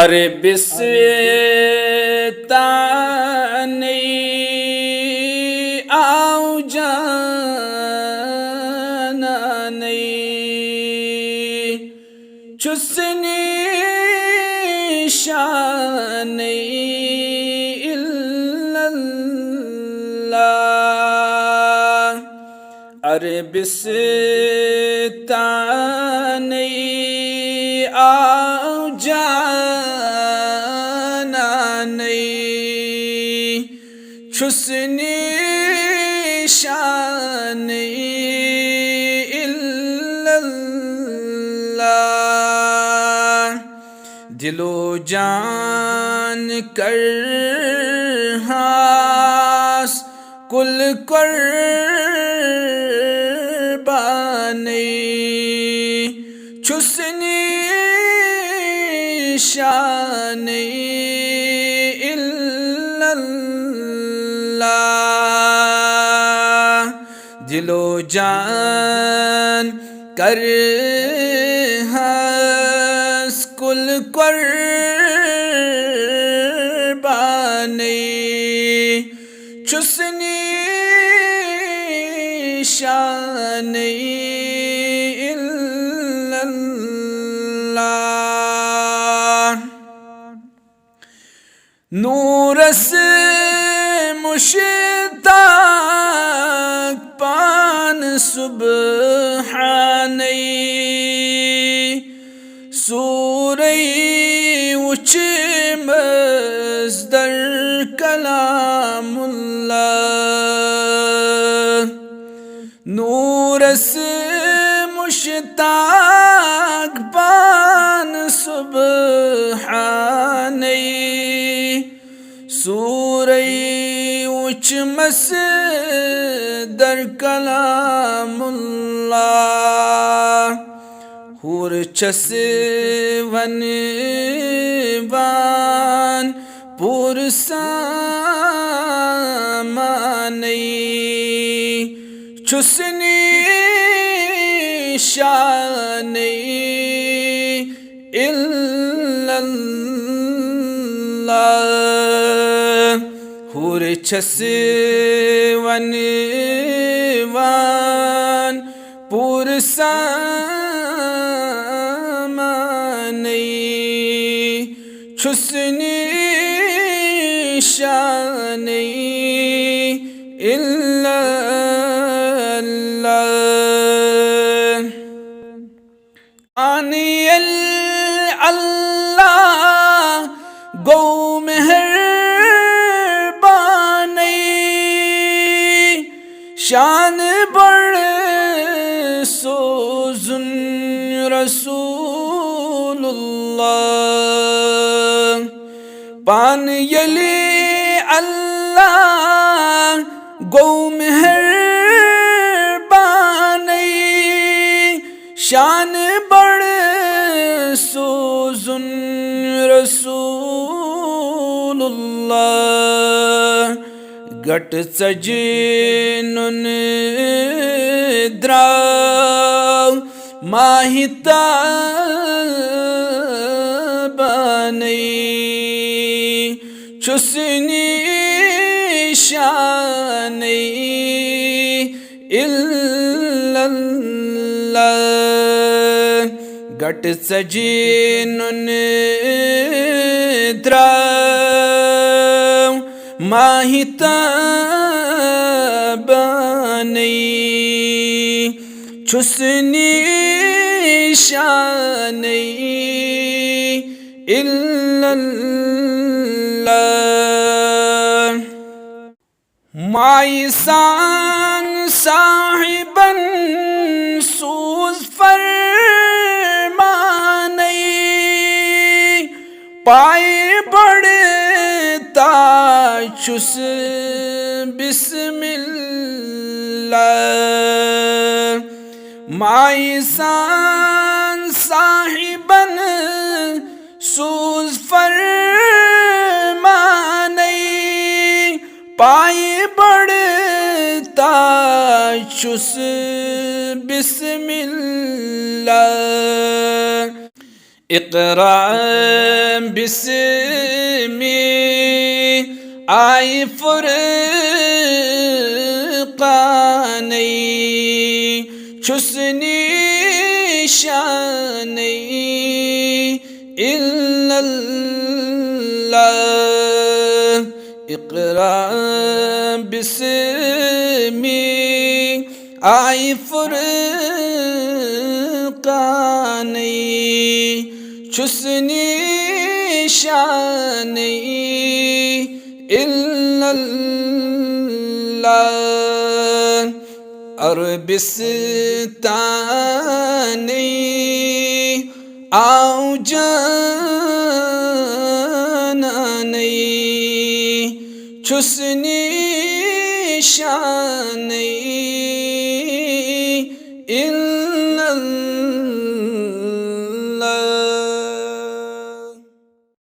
अरे बिस्तानी आओ जाना नहीं चुसनी शान इल्लल्लाह। अरे बिस्तानी आओ जाना नहीं छुसनी शान इल्लल्लाह। दिलो जान कर हास कुल कुर्बानी छुसनी शान इल्लल्लाह। दिलो जान कर हंस कुल कुर्बानी छुसनी शान नूरस मुश्ताक पान सुबहानी सूरई उच मज़दर कलामुल्लाह। नूरस मुश्ताक पान सुबहानी सूरई उच मज़दर कलामुल्लाह। हुर छस वनवान पुरसामानी छुसनी शान इल्लल्लाह। हुर छस वनवान पुरसामानी छुसनी शान इल्लल्लाह। आनियल अल्लाह गौ मेहरबानी शान बढ़ सोजुन रसूलुल्लाह। पान यली अल्लाह गौ मेहरबानी शान बढ़ सोजुन रसूलुल्लाह। गट सजनुन द्राव माहिता बनी छुसनी शान इल्लल्लाह। गट सजनुन द्राव माहिता बनी छुसनी शान इल्लल्लाह। माइसान साहिबन सूज फरमानी पाए बढ़ता छुस बिस्मिल्लाह। माइसान साहिबन सूज फरमानी पाए बढ़ता छुस बिस्मिल्लाह। इक़रा बिस्मी आई फुरक़ानै छुस्नी शानै इल्लल्लाह इक़रा बिस्मी आई फुरक़ानै छुस्नी शानै इल्लल्लाह अरबिस्तानै आओ जानानै छुस्नी शानै इल्लल्लाह